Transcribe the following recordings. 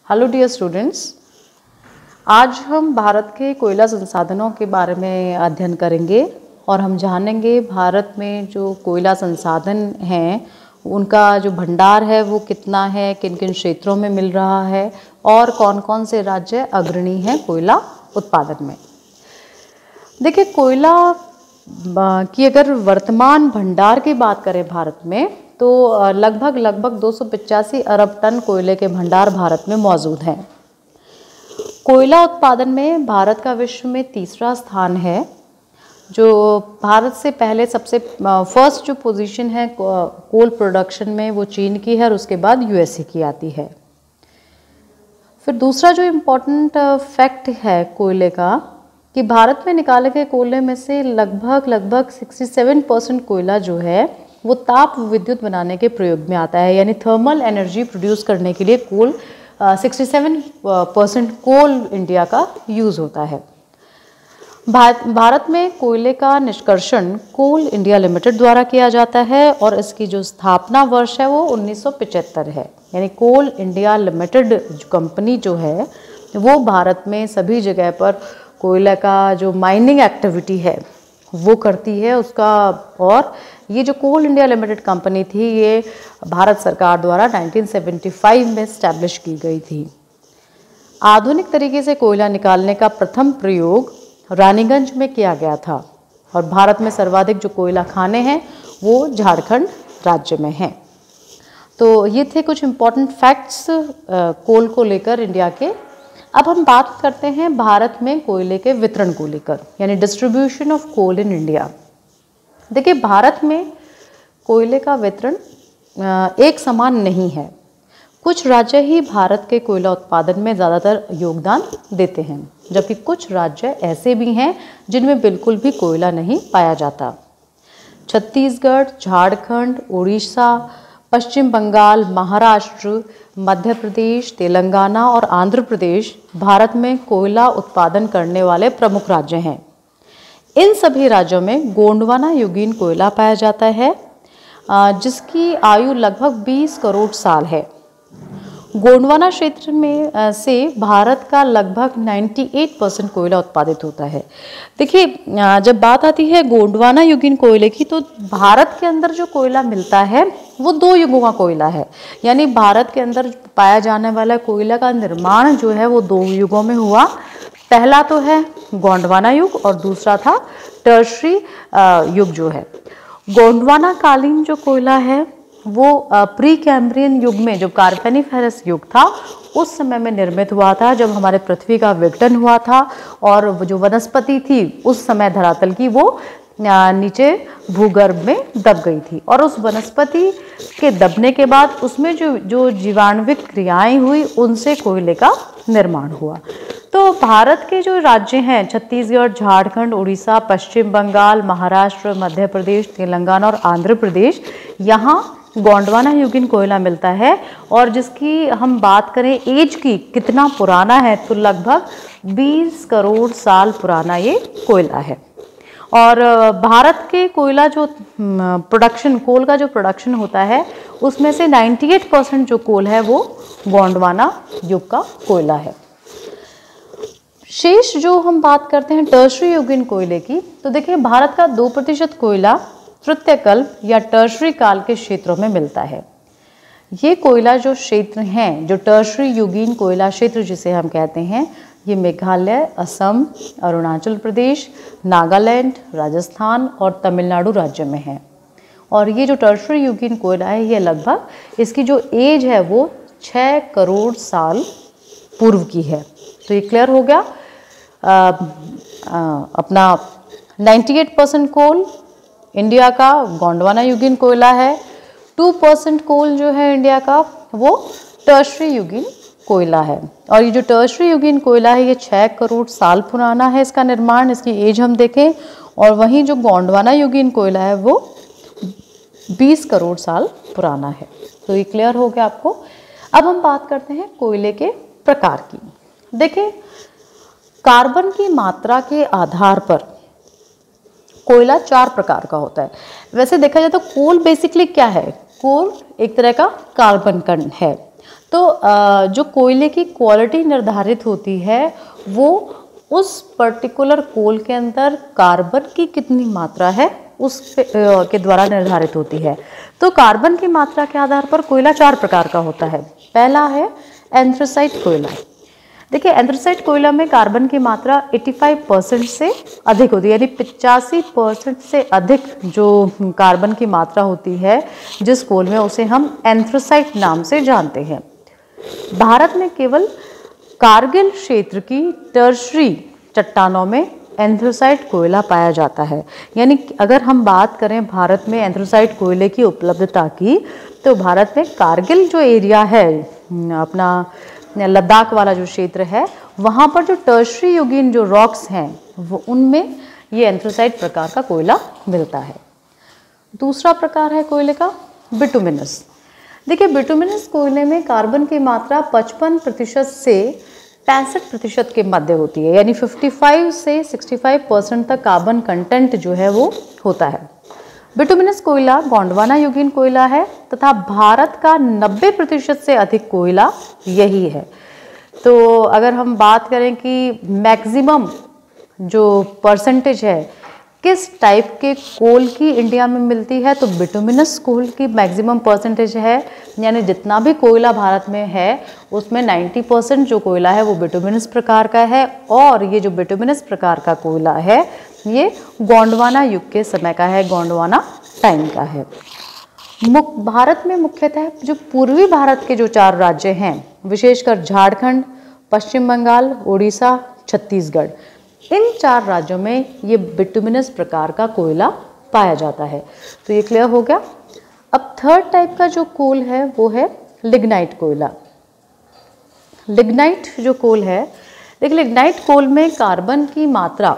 Hello dear students, आज हम भारत के कोयला संसाधनों के बारे में अध्ययन करेंगे और हम जानेंगे भारत में जो कोयला संसाधन हैं उनका जो भंडार है वो कितना है, किन किन क्षेत्रों में मिल रहा है और कौन कौन से राज्य अग्रणी हैं कोयला उत्पादन में। देखिए, कोयला की अगर वर्तमान भंडार की बात करें भारत में तो लगभग 285 अरब टन कोयले के भंडार भारत में मौजूद हैं। कोयला उत्पादन में भारत का विश्व में तीसरा स्थान है। जो भारत से पहले सबसे फर्स्ट जो पोजीशन है कोल प्रोडक्शन में वो चीन की है और उसके बाद यूएसए की आती है। फिर दूसरा जो इम्पोर्टेंट फैक्ट है कोयले का कि भारत में निकाले गए कोयले में से लगभग 67% कोयला जो है वो ताप विद्युत बनाने के प्रयोग में आता है, यानी थर्मल एनर्जी प्रोड्यूस करने के लिए 67% कोल इंडिया का यूज़ होता है। भारत में कोयले का निष्कर्षण कोल इंडिया लिमिटेड द्वारा किया जाता है और इसकी जो स्थापना वर्ष है वो 1975 है। यानी कोल इंडिया लिमिटेड कंपनी जो है वो भारत में सभी जगह पर कोयले का जो माइनिंग एक्टिविटी है वो करती है उसका। और ये जो कोल इंडिया लिमिटेड कंपनी थी ये भारत सरकार द्वारा 1975 में स्टैब्लिश की गई थी। आधुनिक तरीके से कोयला निकालने का प्रथम प्रयोग रानीगंज में किया गया था और भारत में सर्वाधिक जो कोयला खाने हैं वो झारखंड राज्य में हैं। तो ये थे कुछ इम्पॉर्टेंट फैक्ट्स कोल को लेकर इंडिया के। अब हम बात करते हैं भारत में कोयले के वितरण को लेकर, यानी distribution of coal in India. देखिए, भारत में कोयले का वितरण एक समान नहीं है। कुछ राज्य ही भारत के कोयला उत्पादन में ज़्यादातर योगदान देते हैं, जबकि कुछ राज्य ऐसे भी हैं जिनमें बिल्कुल भी कोयला नहीं पाया जाता। छत्तीसगढ़, झारखंड, उड़ीसा, पश्चिम बंगाल, महाराष्ट्र, मध्य प्रदेश, तेलंगाना और आंध्र प्रदेश भारत में कोयला उत्पादन करने वाले प्रमुख राज्य हैं। इन सभी राज्यों में गोंडवाना युगीन कोयला पाया जाता है जिसकी आयु लगभग 20 करोड़ साल है। गोंडवाना क्षेत्र में से भारत का लगभग 98% कोयला उत्पादित होता है। देखिए, जब बात आती है गोंडवाना युगीन कोयले की तो भारत के अंदर जो कोयला मिलता है वो 2 युगों का कोयला है। यानी भारत के अंदर पाया जाने वाला कोयला का निर्माण जो है वो 2 युगों में हुआ। पहला तो है गोंडवाना युग और दूसरा था टर्शरी युग जो है। गोंडवाना कालीन जो कोयला है वो प्री कैम्ब्रियन युग में, जो कार्बोनिफेरस युग था उस समय में निर्मित हुआ था, जब हमारे पृथ्वी का विघटन हुआ था और जो वनस्पति थी उस समय धरातल की वो नीचे भूगर्भ में दब गई थी और उस वनस्पति के दबने के बाद उसमें जो जीवाणुविक क्रियाएं हुई उनसे कोयले का निर्माण हुआ। तो भारत के जो राज्य हैं छत्तीसगढ़, झारखंड, उड़ीसा, पश्चिम बंगाल, महाराष्ट्र, मध्य प्रदेश, तेलंगाना और आंध्र प्रदेश, यहाँ गोंडवाना युगीन कोयला मिलता है। और जिसकी हम बात करें एज की, कितना पुराना है, तो लगभग 20 करोड़ साल पुराना ये कोयला है। और भारत के कोयला जो प्रोडक्शन, कोल का जो प्रोडक्शन होता है उसमें से 98% जो कोल है वो गोंडवाना युग का कोयला है। शेष जो हम बात करते हैं टर्शरी युगीन कोयले की, तो देखिए भारत का 2% कोयला तृतीयकल्प या टर्शरी काल के क्षेत्रों में मिलता है। ये कोयला जो क्षेत्र हैं, जो टर्शरी युगीन कोयला क्षेत्र जिसे हम कहते हैं, ये मेघालय, असम, अरुणाचल प्रदेश, नागालैंड, राजस्थान और तमिलनाडु राज्य में है। और ये जो टर्शरी युगीन कोयला है ये लगभग, इसकी जो एज है वो 6 करोड़ साल पूर्व की है। तो ये क्लियर हो गया। अपना 98% कोल इंडिया का गोंडवाना युगीन कोयला है। 2% कोल जो है इंडिया का वो टर्शरी युगीन कोयला है। और ये जो टर्शरी युगीन कोयला है ये 6 करोड़ साल पुराना है इसका निर्माण, इसकी एज हम देखें। और वहीं जो गोंडवाना युगीन कोयला है वो 20 करोड़ साल पुराना है। तो ये क्लियर हो गया आपको। अब हम बात करते हैं कोयले के प्रकार की। देखिए, कार्बन की मात्रा के आधार पर कोयला 4 प्रकार का होता है। वैसे देखा जाए तो कोल बेसिकली क्या है? कोल एक तरह का कार्बन कण है। तो तो जो कोयले की क्वालिटी निर्धारित होती है वो उस पर्टिकुलर कोल के अंदर कार्बन की कितनी मात्रा है उस के द्वारा निर्धारित होती है। तो कार्बन की मात्रा के आधार पर कोयला 4 प्रकार का होता है। पहला है एंथ्रेसाइट कोयला। देखिए, एंथ्रेसाइट कोयला में कार्बन की मात्रा 85% से अधिक होती है, यानी 85% से अधिक जो कार्बन की मात्रा होती है जिस कोल में, उसे हम एंथ्रेसाइट नाम से जानते हैं। भारत में केवल कारगिल क्षेत्र की टर्शरी चट्टानों में एंथ्रेसाइट कोयला पाया जाता है। यानी अगर हम बात करें भारत में एंथ्रेसाइट कोयले की उपलब्धता की, तो भारत में कारगिल जो एरिया है, अपना लद्दाख वाला जो क्षेत्र है, वहाँ पर जो टर्शरी युगीन जो रॉक्स हैं वो उनमें ये एंथ्रेसाइट प्रकार का कोयला मिलता है। दूसरा प्रकार है कोयले का बिटुमिनस। देखिए, बिटुमिनस कोयले में कार्बन की मात्रा 55% से 65% के मध्य होती है, यानी 55 से 65% तक कार्बन कंटेंट जो है वो होता है। बिटुमिनस कोयला गोंडवाना युगीन कोयला है तथा भारत का 90% से अधिक कोयला यही है। तो अगर हम बात करें कि मैक्सिमम जो परसेंटेज है किस टाइप के कोल की इंडिया में मिलती है, तो बिटुमिनस कोल की मैक्सिमम परसेंटेज है, यानी जितना भी कोयला भारत में है उसमें 90% जो कोयला है वो बिटुमिनस प्रकार का है। और ये जो बिटुमिनस प्रकार का कोयला है ये गोंडवाना युग के समय का है, गोंडवाना टाइम का है। भारत में मुख्यतः जो पूर्वी भारत के जो 4 राज्य हैं, विशेषकर झारखंड, पश्चिम बंगाल, उड़ीसा, छत्तीसगढ़, इन 4 राज्यों में ये बिटुमिनस प्रकार का कोयला पाया जाता है। तो ये क्लियर हो गया। अब थर्ड टाइप का जो कोल है वो है लिग्नाइट कोयला। लिग्नाइट जो कोल है, देखिए, लिग्नाइट कोल में कार्बन की मात्रा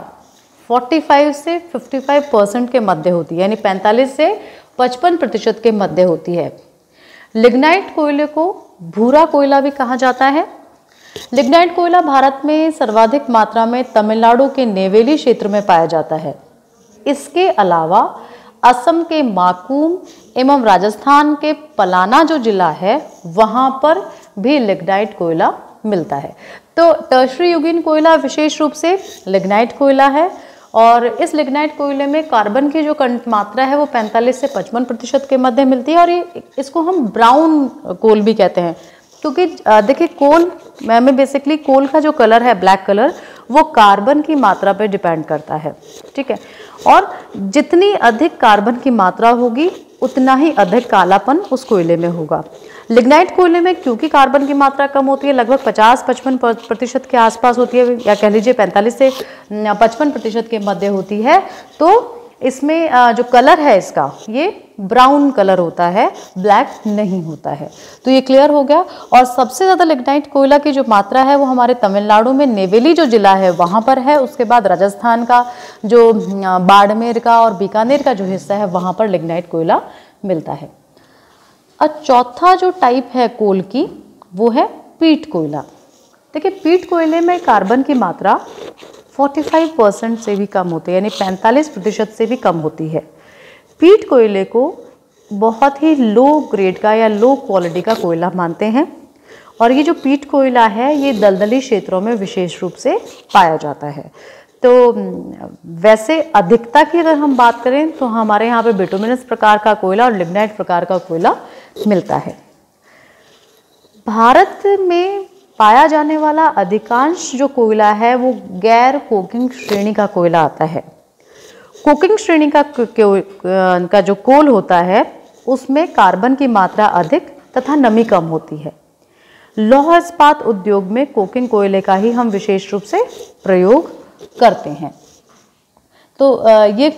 45 से 55% के मध्य होती है, यानी 45 से 55% के मध्य होती है। लिग्नाइट कोयले को भूरा कोयला भी कहा जाता है। लिग्नाइट कोयला भारत में सर्वाधिक मात्रा में तमिलनाडु के नेवेली क्षेत्र में पाया जाता है। इसके अलावा असम के माकूम एवं राजस्थान के पलाना जो जिला है वहाँ पर भी लिग्नाइट कोयला मिलता है। तो टर्शरी युगीन कोयला विशेष रूप से लिग्नाइट कोयला है और इस लिग्नाइट कोयले में कार्बन की जो मात्रा है वो 45 से 55% के मध्य मिलती है। और ये इसको हम ब्राउन कोल भी कहते हैं, क्योंकि देखिए, कोल में बेसिकली कोल का जो कलर है ब्लैक कलर, वो कार्बन की मात्रा पर डिपेंड करता है, ठीक है। और जितनी अधिक कार्बन की मात्रा होगी उतना ही अधिक कालापन उस कोयले में होगा। लिग्नाइट कोयले में क्योंकि कार्बन की मात्रा कम होती है, लगभग 50-55% के आसपास होती है, या कह लीजिए 45 से 55% के मध्य होती है, तो इसमें जो कलर है इसका ये ब्राउन कलर होता है, ब्लैक नहीं होता है। तो ये क्लियर हो गया। और सबसे ज़्यादा लिग्नाइट कोयला की जो मात्रा है वो हमारे तमिलनाडु में नेवेली जो जिला है वहाँ पर है। उसके बाद राजस्थान का जो बाड़मेर का और बीकानेर का जो हिस्सा है वहाँ पर लिग्नाइट कोयला मिलता है। और चौथा जो टाइप है कोल की वो है पीट कोयला। देखिए, पीट कोयले में कार्बन की मात्रा 45% से भी कम होती है, यानी 45% से भी कम होती है। पीट कोयले को बहुत ही लो ग्रेड का या लो क्वालिटी का कोयला मानते हैं। और ये जो पीट कोयला है ये दलदली क्षेत्रों में विशेष रूप से पाया जाता है। तो वैसे अधिकता की अगर हम बात करें तो हमारे यहाँ पे बिटुमिनस प्रकार का कोयला और लिग्नाइट प्रकार का कोयला मिलता है। भारत में पाया जाने वाला अधिकांश जो कोयला है वो गैर कोकिंग श्रेणी का कोयला आता है। कोकिंग श्रेणी का जो कोल होता है उसमें कार्बन की मात्रा अधिक तथा नमी कम होती है। लौह इस्पात उद्योग में कोकिंग कोयले का ही हम विशेष रूप से प्रयोग करते हैं। तो ये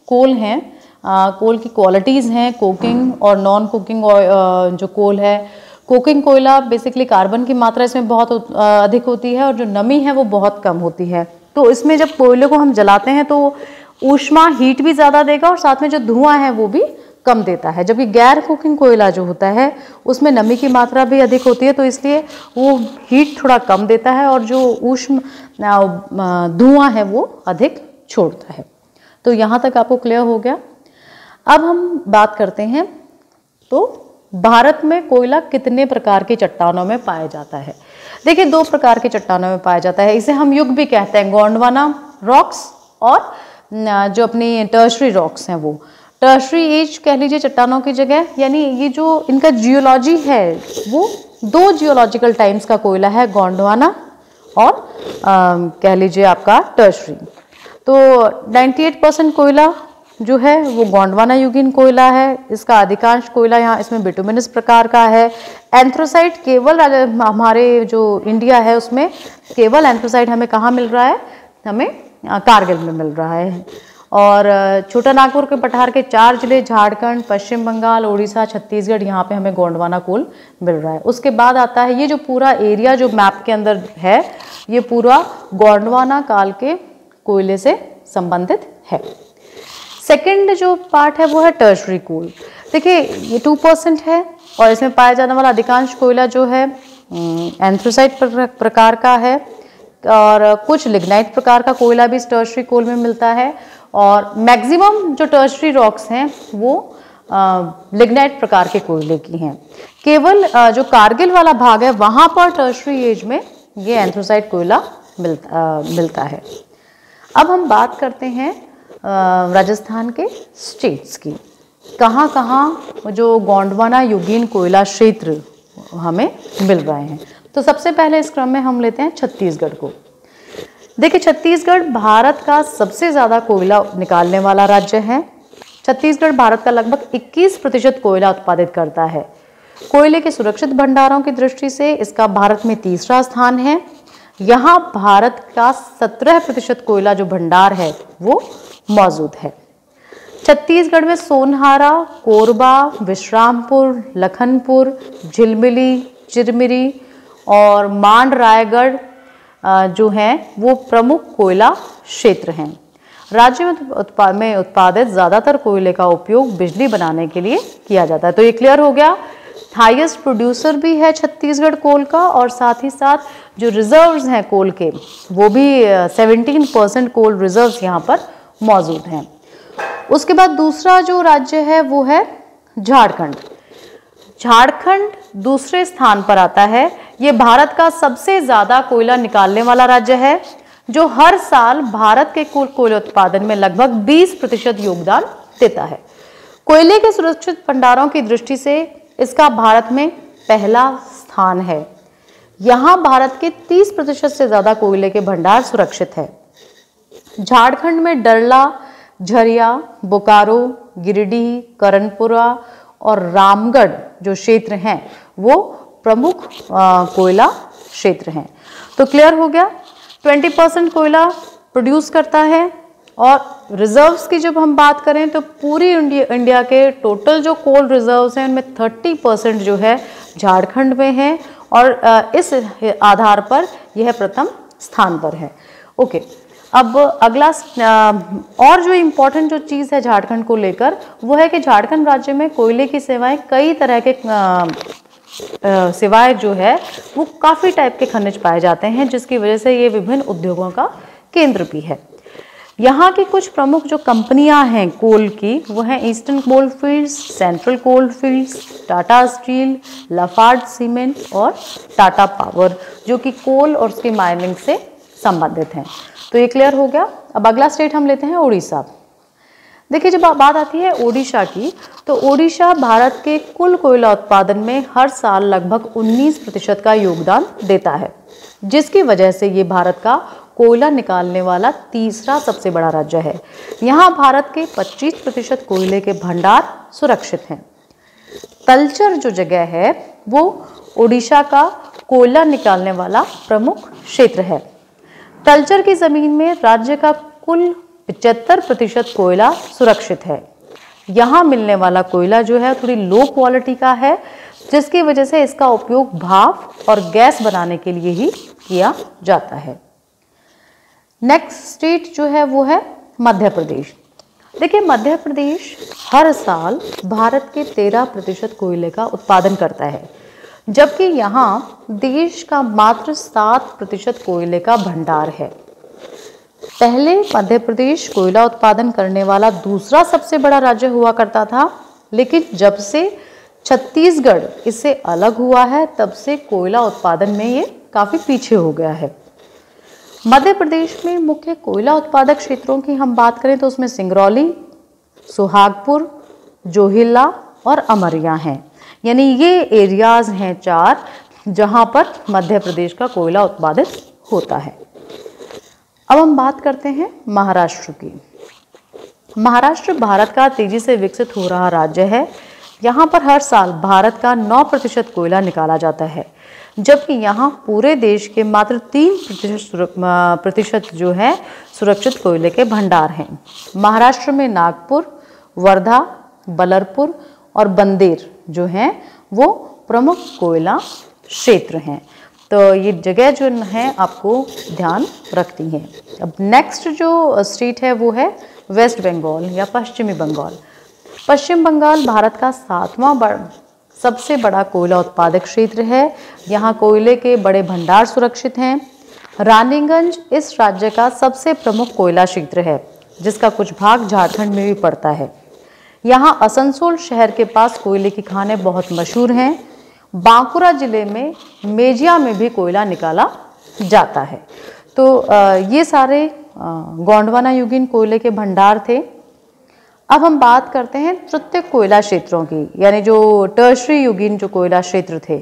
कोल हैं, कोल की क्वालिटीज़ हैं कोकिंग और नॉन कोकिंग जो कोल है। कोकिंग कोयला बेसिकली कार्बन की मात्रा इसमें बहुत अधिक होती है और जो नमी है वो बहुत कम होती है। तो इसमें जब कोयले को हम जलाते हैं तो ऊष्मा हीट भी ज़्यादा देगा और साथ में जो धुआं है वो भी कम देता है। जबकि गैर कुकिंग कोयला जो होता है उसमें नमी की मात्रा भी अधिक होती है, तो इसलिए वो हीट थोड़ा कम देता है और जो ऊष्म धुआं है वो अधिक छोड़ता है। तो यहाँ तक आपको क्लियर हो गया। अब हम बात करते हैं तो भारत में कोयला कितने प्रकार की चट्टानों में पाया जाता है? देखिए 2 प्रकार की चट्टानों में पाया जाता है, इसे हम युग भी कहते हैं, गोंडवाना रॉक्स और जो अपनी टर्शरी रॉक्स हैं वो टर्शरी एज कह लीजिए चट्टानों की जगह, यानी ये जो इनका जियोलॉजी है वो 2 जियोलॉजिकल टाइम्स का कोयला है, गोंडवाना और कह लीजिए आपका टर्शरी। तो 98% कोयला जो है वो गोंडवाना युगीन कोयला है। इसका अधिकांश कोयला यहाँ इसमें बिटुमिनस प्रकार का है। एंथ्रोसाइट केवल हमारे जो इंडिया है उसमें केवल एंथ्रोसाइट हमें कहाँ मिल रहा है? हमें कारगिल में मिल रहा है। और छोटा नागपुर के पठार के 4 जिले झारखंड, पश्चिम बंगाल, उड़ीसा, छत्तीसगढ़, यहाँ पे हमें गोंडवाना कोल मिल रहा है। उसके बाद आता है ये जो पूरा एरिया जो मैप के अंदर है ये पूरा गोंडवाना काल के कोयले से संबंधित है। सेकंड जो पार्ट है वो है टर्शरी कोल। देखिए ये 2% है और इसमें पाया जाने वाला अधिकांश कोयला जो है एंथ्रोसाइट प्रकार का है और कुछ लिग्नाइट प्रकार का कोयला भी इस टर्शरी कोल में मिलता है और मैक्सिमम जो टर्शरी रॉक्स हैं वो लिग्नाइट प्रकार के कोयले की हैं। केवल जो कारगिल वाला भाग है वहाँ पर टर्शरी एज में ये एंथ्रोसाइट कोयला मिलता है। अब हम बात करते हैं राजस्थान के स्टेट्स की, कहाँ कहाँ जो गोंडवाना युगीन कोयला क्षेत्र हमें मिल रहे हैं। तो सबसे पहले इस क्रम में हम लेते हैं छत्तीसगढ़ को। देखिए छत्तीसगढ़ भारत का सबसे ज़्यादा कोयला निकालने वाला राज्य है। छत्तीसगढ़ भारत का लगभग 21% कोयला उत्पादित करता है। कोयले के सुरक्षित भंडारों की दृष्टि से इसका भारत में तीसरा स्थान है। यहाँ भारत का 17% कोयला जो भंडार है वो मौजूद है। छत्तीसगढ़ में सोनहारा, कोरबा, विश्रामपुर, लखनपुर, झिलमिली, चिरमिरी और मांड रायगढ़ जो हैं वो प्रमुख कोयला क्षेत्र हैं। राज्य में उत्पादित ज़्यादातर कोयले का उपयोग बिजली बनाने के लिए किया जाता है। तो ये क्लियर हो गया, हाईएस्ट प्रोड्यूसर भी है छत्तीसगढ़ कोल का और साथ ही साथ जो रिजर्व्स हैं कोल के वो भी 17% कोल रिजर्व्स यहाँ पर मौजूद हैं। उसके बाद दूसरा जो राज्य है वो है झारखंड। झारखंड दूसरे स्थान पर आता है। ये भारत का सबसे ज़्यादा कोयला निकालने वाला राज्य है जो हर साल भारत के कुल कोयला उत्पादन में लगभग 20% योगदान देता है। कोयले के सुरक्षित भंडारों की दृष्टि से इसका भारत में पहला स्थान है। यहाँ भारत के 30% से ज़्यादा कोयले के भंडार सुरक्षित है। झारखंड में डरला, झरिया, बोकारो, गिरिडीह, करनपुरा और रामगढ़ जो क्षेत्र हैं वो प्रमुख कोयला क्षेत्र हैं। तो क्लियर हो गया, 20% कोयला प्रोड्यूस करता है और रिजर्व्स की जब हम बात करें तो पूरी इंडिया के टोटल जो कोल रिजर्व्स हैं उनमें 30% जो है झारखंड में है और इस आधार पर यह प्रथम स्थान पर है। ओके, अब अगला और जो इम्पोर्टेंट जो चीज़ है झारखंड को लेकर वो है कि झारखंड राज्य में कोयले की सेवाएं कई तरह के सिवाय जो है वो काफ़ी टाइप के खनिज पाए जाते हैं जिसकी वजह से ये विभिन्न उद्योगों का केंद्र भी है। यहाँ की कुछ प्रमुख जो कंपनियां हैं कोल की वो हैं eastern coal fields, central coal fields, Tata steel, Lafarge cement और टाटा पावर जो कि कोल और उसकी माइनिंग से संबंधित हैं। तो ये क्लियर हो गया। अब अगला स्टेट हम लेते हैं उड़ीसा। देखिए जब बात आती है ओडिशा की तो ओडिशा भारत के कुल कोयला उत्पादन में हर साल लगभग 19% का योगदान देता है जिसकी वजह से ये भारत का कोयला निकालने वाला तीसरा सबसे बड़ा राज्य है। यहाँ भारत के 25% कोयले के भंडार सुरक्षित हैं। तलचर जो जगह है वो ओडिशा का कोयला निकालने वाला प्रमुख क्षेत्र है। तलचर की जमीन में राज्य का कुल 75% कोयला सुरक्षित है। यहाँ मिलने वाला कोयला जो है थोड़ी लो क्वालिटी का है जिसकी वजह से इसका उपयोग भाप और गैस बनाने के लिए ही किया जाता है। नेक्स्ट स्टेट जो है वो है मध्य प्रदेश। देखिए मध्य प्रदेश हर साल भारत के 13% कोयले का उत्पादन करता है जबकि यहाँ देश का मात्र 7% कोयले का भंडार है। पहले मध्य प्रदेश कोयला उत्पादन करने वाला दूसरा सबसे बड़ा राज्य हुआ करता था लेकिन जब से छत्तीसगढ़ इससे अलग हुआ है, तब से कोयला उत्पादन में ये काफ़ी पीछे हो गया है। मध्य प्रदेश में मुख्य कोयला उत्पादक क्षेत्रों की हम बात करें तो उसमें सिंगरौली, सुहागपुर, जोहिला और अमरिया हैं। यानी ये एरियाज़ हैं 4 जहाँ पर मध्य प्रदेश का कोयला उत्पादित होता है। अब हम बात करते हैं महाराष्ट्र की। महाराष्ट्र भारत का तेजी से विकसित हो रहा राज्य है। यहाँ पर हर साल भारत का 9% कोयला निकाला जाता है, जबकि यहाँ पूरे देश के मात्र 3% जो है सुरक्षित कोयले के भंडार हैं। महाराष्ट्र में नागपुर, वर्धा, बलरपुर और बंदेर जो हैं वो प्रमुख कोयला क्षेत्र हैं। तो ये जगह जो है आपको ध्यान रखती हैं। अब नेक्स्ट जो स्टेट है वो है वेस्ट बंगाल या पश्चिमी बंगाल। पश्चिम बंगाल भारत का 7वां सबसे बड़ा कोयला उत्पादक क्षेत्र है। यहाँ कोयले के बड़े भंडार सुरक्षित हैं। रानीगंज इस राज्य का सबसे प्रमुख कोयला क्षेत्र है, जिसका कुछ भाग झारखंड में भी पड़ता है। यहाँ आसनसोल शहर के पास कोयले की खानें बहुत मशहूर हैं। बांकुरा जिले में मेजिया में भी कोयला निकाला जाता है। तो ये सारे गोंडवाना युगीन कोयले के भंडार थे। अब हम बात करते हैं तृतीयक कोयला क्षेत्रों की, यानी जो टर्शरी युगीन जो कोयला क्षेत्र थे।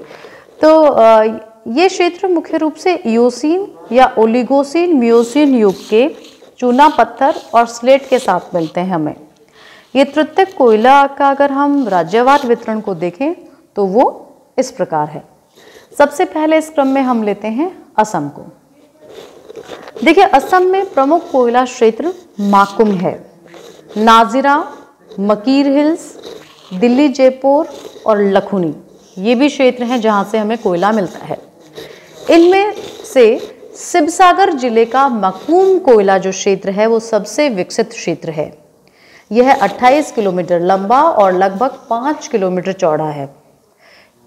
तो ये क्षेत्र मुख्य रूप से इयोसीन या ओलिगोसीन मियोसीन युग के चूना पत्थर और स्लेट के साथ मिलते हैं हमें। ये तृतीयक कोयला का अगर हम राज्यवार वितरण को देखें तो वो इस प्रकार है। सबसे पहले इस क्रम में हम लेते हैं असम को। देखिए, असम में प्रमुख कोयला क्षेत्र माकुम है। नाजिरा, मकीर हिल्स, दिल्ली जयपुर और लखुनी ये भी क्षेत्र हैं जहां से हमें कोयला मिलता है। इनमें से शिवसागर जिले का मकूम कोयला जो क्षेत्र है वो सबसे विकसित क्षेत्र है। यह 28 किलोमीटर लंबा और लगभग 5 किलोमीटर चौड़ा है।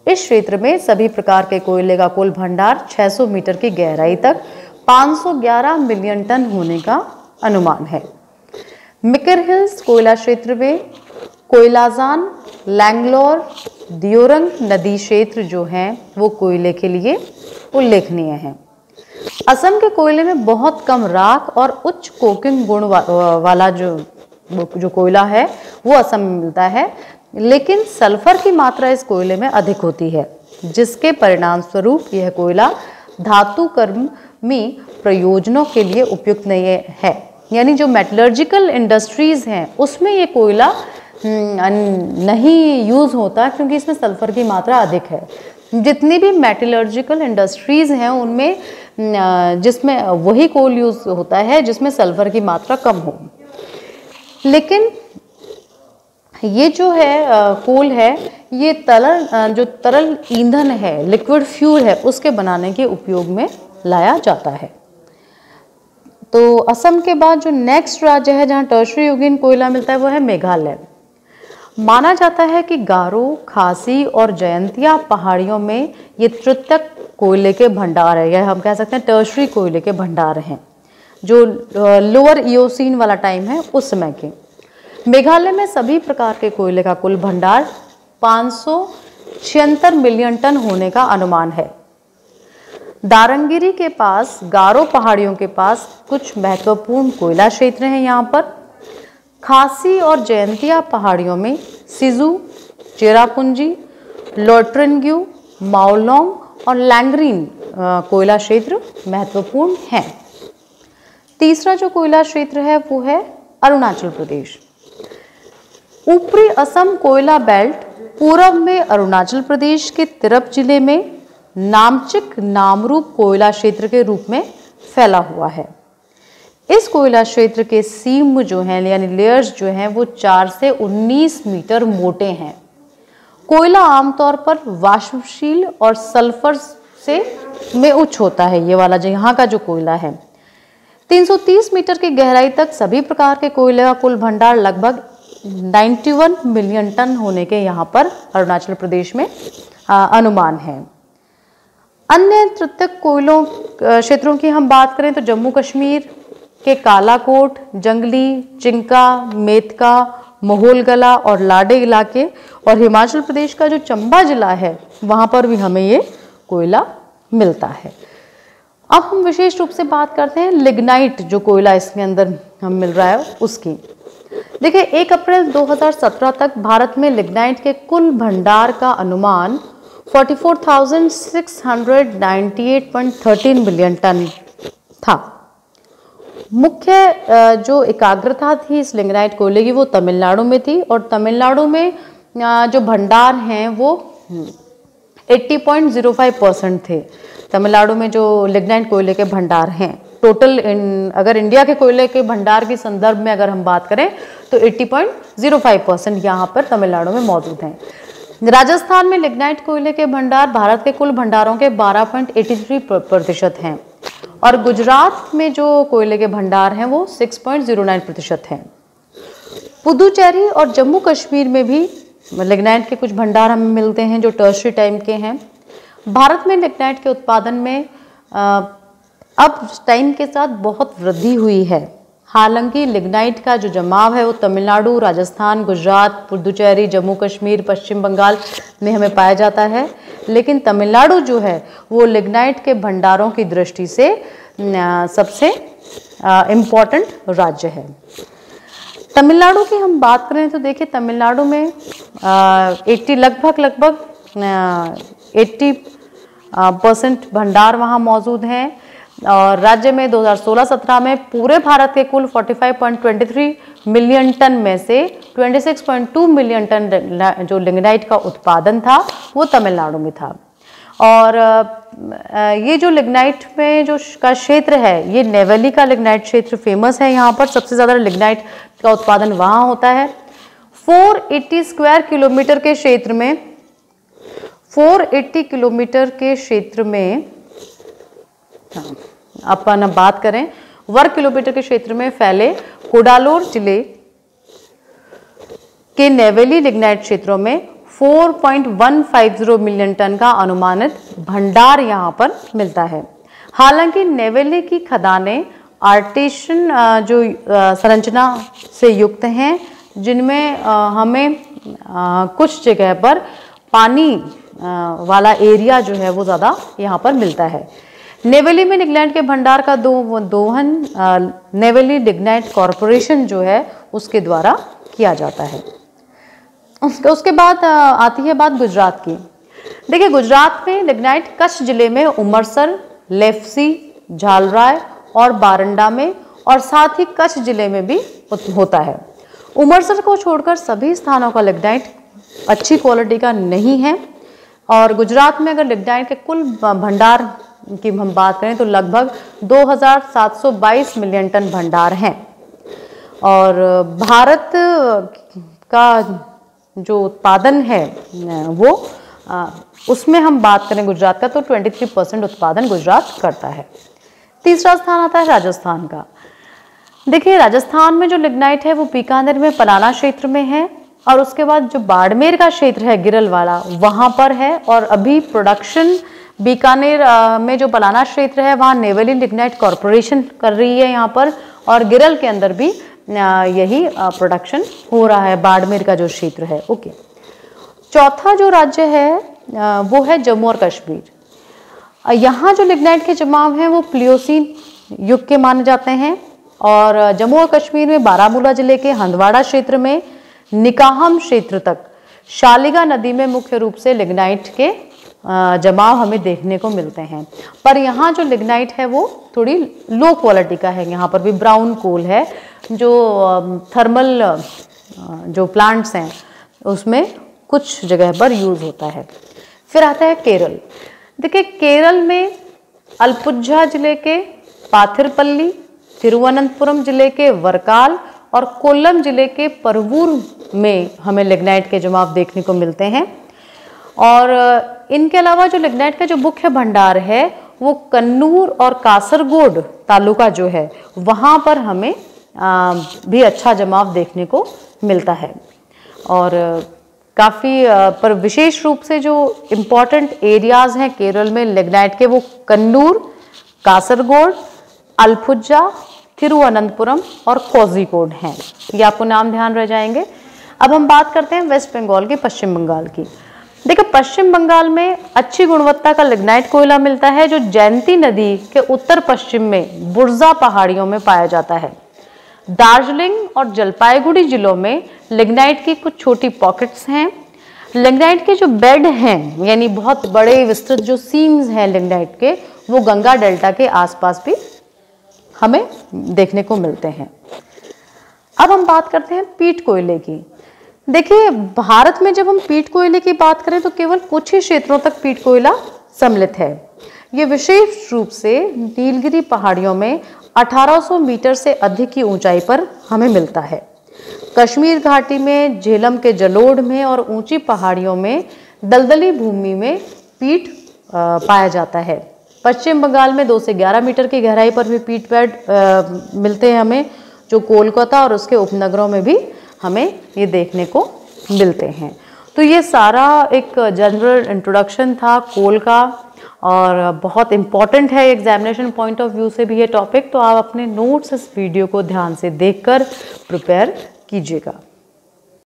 इस क्षेत्र में सभी प्रकार के कोयले का कुल भंडार 600 मीटर की गहराई तक 511 मिलियन टन होने का अनुमान है। मिकर हिल्स कोयला क्षेत्र में कोयलाजान, लैंगलोर, दियोरंग नदी क्षेत्र जो हैं वो कोयले के लिए उल्लेखनीय हैं। असम के कोयले में बहुत कम राख और उच्च कोकिंग गुण वाला जो कोयला है वो असम में मिलता है, लेकिन सल्फर की मात्रा इस कोयले में अधिक होती है, जिसके परिणाम स्वरूप यह कोयला धातु कर्मी प्रयोजनों के लिए उपयुक्त नहीं है। यानी जो मेटलर्जिकल इंडस्ट्रीज हैं उसमें ये कोयला नहीं यूज़ होता, क्योंकि इसमें सल्फर की मात्रा अधिक है। जितनी भी मेटलर्जिकल इंडस्ट्रीज हैं उनमें जिसमें वही कोल यूज़ होता है जिसमें सल्फर की मात्रा कम हो। लेकिन ये जो है कोल है ये तरल ईंधन है, लिक्विड फ्यूल है, उसके बनाने के उपयोग में लाया जाता है। तो असम के बाद जो नेक्स्ट राज्य है जहाँ टर्शरी युगीन कोयला मिलता है वो है मेघालय। माना जाता है कि गारो, खासी और जयंतिया पहाड़ियों में ये तृतीयक कोयले के भंडार है, या हम कह सकते हैं टर्शरी कोयले के भंडार हैं, जो लोअर इयोसीन वाला टाइम है उस समय के। मेघालय में सभी प्रकार के कोयले का कुल भंडार 576 मिलियन टन होने का अनुमान है। दारंगिरी के पास, गारो पहाड़ियों के पास कुछ महत्वपूर्ण कोयला क्षेत्र हैं। यहाँ पर खासी और जयंतिया पहाड़ियों में सिजू, चेरापुंजी, लोट्रेंग्यू, माओलोंग और लैंगरीन कोयला क्षेत्र महत्वपूर्ण हैं। तीसरा जो कोयला क्षेत्र है वो है अरुणाचल प्रदेश। ऊपरी असम कोयला बेल्ट पूर्व में अरुणाचल प्रदेश के तिरप जिले में नामचिक नामरूप कोयला क्षेत्र के रूप में फैला हुआ है। इस कोयला क्षेत्र के सीम जो हैं यानी लेयर्स जो हैं वो 4 से 19 मीटर मोटे हैं। कोयला आमतौर पर वाष्पशील और सल्फर से में उच्च होता है। ये वाला जो यहाँ का जो कोयला है 330 मीटर की गहराई तक सभी प्रकार के कोयले का कुल भंडार लगभग 91 मिलियन टन होने के यहाँ पर अरुणाचल प्रदेश में अनुमान है। अन्य तृतीयक कोयलों क्षेत्रों की हम बात करें तो जम्मू कश्मीर के कालाकोट, जंगली, चिंका, मेतका, मोहोलगला और लाडे इलाके, और हिमाचल प्रदेश का जो चंबा जिला है वहाँ पर भी हमें ये कोयला मिलता है। अब हम विशेष रूप से बात करते हैं लिग्नाइट, जो कोयला इसके अंदर हम मिल रहा है उसकी। देखिए 1 अप्रैल 2017 तक भारत में लिग्नाइट के कुल भंडार का अनुमान 44,698.13 मिलियन टन था। मुख्य जो एकाग्रता थी इस लिग्नाइट कोयले की वो तमिलनाडु में थी, और तमिलनाडु में जो भंडार हैं वो 80.05% थे। तमिलनाडु में जो लिग्नाइट कोयले के भंडार हैं टोटल, अगर इंडिया के कोयले के भंडार के संदर्भ में अगर हम बात करें तो 80.05% यहाँ पर तमिलनाडु में मौजूद हैं। राजस्थान में लिग्नाइट कोयले के भंडार भारत के कुल भंडारों के 12.83% हैं, और गुजरात में जो कोयले के भंडार हैं वो 6.09% हैं। पुदुचेरी और जम्मू कश्मीर में भी लिग्नाइट के कुछ भंडार हमें मिलते हैं जो टर्शरी टाइम के हैं। भारत में लिग्नाइट के उत्पादन में अब टाइम के साथ बहुत वृद्धि हुई है। हालांकि लिग्नाइट का जो जमाव है वो तमिलनाडु, राजस्थान, गुजरात, पुदुचेरी, जम्मू कश्मीर, पश्चिम बंगाल में हमें पाया जाता है, लेकिन तमिलनाडु जो है वो लिग्नाइट के भंडारों की दृष्टि से सबसे इम्पॉर्टेंट राज्य है। तमिलनाडु की हम बात करें तो देखिए तमिलनाडु में 80% भंडार वहाँ मौजूद हैं, और राज्य में 2016-17 में पूरे भारत के कुल 45.23 मिलियन टन में से 26.2 मिलियन टन जो लिग्नाइट का उत्पादन था वो तमिलनाडु में था। और ये जो लिग्नाइट में जो का क्षेत्र है ये नेवेली का लिग्नाइट क्षेत्र फेमस है। यहाँ पर सबसे ज़्यादा लिग्नाइट का उत्पादन वहाँ होता है। 480 स्क्वायर किलोमीटर के क्षेत्र में 480 किलोमीटर के क्षेत्र में अपन अब बात करें वर्ग किलोमीटर के क्षेत्र में फैले कुडालोर जिले के नेवेली लिग्नाइट क्षेत्रों में 4.150 मिलियन टन का अनुमानित भंडार यहां पर मिलता है। हालांकि नेवेली की खदानें आर्टिशन जो संरचना से युक्त हैं, जिनमें हमें कुछ जगह पर पानी वाला एरिया जो है वो ज़्यादा यहाँ पर मिलता है। नेवेली में लिग्नाइट के भंडार का दोहन नेवेली लिग्नाइट कॉरपोरेशन जो है उसके द्वारा किया जाता है। उसके बाद आती है बात गुजरात की। देखिए गुजरात में लिग्नाइट कच्छ जिले में उमरसर, लेफ्सी, झालराय और बारंडा में, और साथ ही कच्छ जिले में भी होता है। उमरसर को छोड़कर सभी स्थानों का लिग्नाइट अच्छी क्वालिटी का नहीं है, और गुजरात में अगर लिग्नाइट के कुल भंडार की हम बात करें तो लगभग 2722 मिलियन टन भंडार हैं। और भारत का जो उत्पादन है वो उसमें हम बात करें गुजरात का तो 23% उत्पादन गुजरात करता है। तीसरा स्थान आता है राजस्थान का। देखिए राजस्थान में जो लिग्नाइट है वो बीकानेर में पलाना क्षेत्र में है, और उसके बाद जो बाड़मेर का क्षेत्र है गिरल वाला वहाँ पर है, और अभी प्रोडक्शन बीकानेर में जो पलाना क्षेत्र है वहाँ नेवेली लिग्नाइट कॉरपोरेशन कर रही है यहाँ पर, और गिरल के अंदर भी यही प्रोडक्शन हो रहा है, बाड़मेर का जो क्षेत्र है। ओके, चौथा जो राज्य है वो है जम्मू और कश्मीर। यहाँ जो लिग्नाइट के जमाव हैं वो प्लियोसीन युग के माने जाते हैं, और जम्मू और कश्मीर में बारामूला जिले के हंदवाड़ा क्षेत्र में निकाहम क्षेत्र तक शालिगा नदी में मुख्य रूप से लिग्नाइट के जमाव हमें देखने को मिलते हैं। पर यहाँ जो लिग्नाइट है वो थोड़ी लो क्वालिटी का है। यहाँ पर भी ब्राउन कोल है, जो थर्मल जो प्लांट्स हैं उसमें कुछ जगह पर यूज़ होता है। फिर आता है केरल। देखिए केरल में अलपुझा जिले के पाथिरपल्ली, तिरुवनंतपुरम जिले के वर्काल और कोल्लम जिले के परवूर में हमें लिग्नाइट के जमाव देखने को मिलते हैं। और इनके अलावा जो लिग्नाइट का जो मुख्य भंडार है वो कन्नूर और कासरगोड तालुका जो है वहाँ पर हमें भी अच्छा जमाव देखने को मिलता है। और काफ़ी पर विशेष रूप से जो इम्पॉर्टेंट एरियाज़ हैं केरल में लिग्नाइट के वो कन्नूर, कासरगोड, अलपुझा, तिरुवनंतपुरम और कोझिकोड हैं। ये आपको नाम ध्यान रह जाएंगे। अब हम बात करते हैं वेस्ट बंगाल की, पश्चिम बंगाल की। देखिए पश्चिम बंगाल में अच्छी गुणवत्ता का लिग्नाइट कोयला मिलता है जो जयंती नदी के उत्तर पश्चिम में बुर्जा पहाड़ियों में पाया जाता है। दार्जिलिंग और जलपाईगुड़ी जिलों में लिग्नाइट की कुछ छोटी पॉकेट्स हैं। लिग्नाइट के जो बेड हैं यानी बहुत बड़े विस्तृत जो सीम्स हैं लिग्नाइट के, वो गंगा डेल्टा के आसपास भी हमें देखने को मिलते हैं। अब हम बात करते हैं पीट कोयले की। देखिए भारत में जब हम पीट कोयले की बात करें तो केवल कुछ ही क्षेत्रों तक पीट कोयला सम्मिलित है। ये विशेष रूप से नीलगिरी पहाड़ियों में 1800 मीटर से अधिक की ऊंचाई पर हमें मिलता है। कश्मीर घाटी में, झेलम के जलोढ़ में और ऊंची पहाड़ियों में दलदली भूमि में पीट पाया जाता है। पश्चिम बंगाल में 2 से 11 मीटर की गहराई पर भी पीट बेड मिलते हैं हमें, जो कोलकाता और उसके उपनगरों में भी हमें ये देखने को मिलते हैं। तो ये सारा एक जनरल इंट्रोडक्शन था कोल का, और बहुत इम्पॉर्टेंट है एग्जामिनेशन पॉइंट ऑफ व्यू से भी ये टॉपिक। तो आप अपने नोट्स इस वीडियो को ध्यान से देखकर प्रिपेयर कीजिएगा।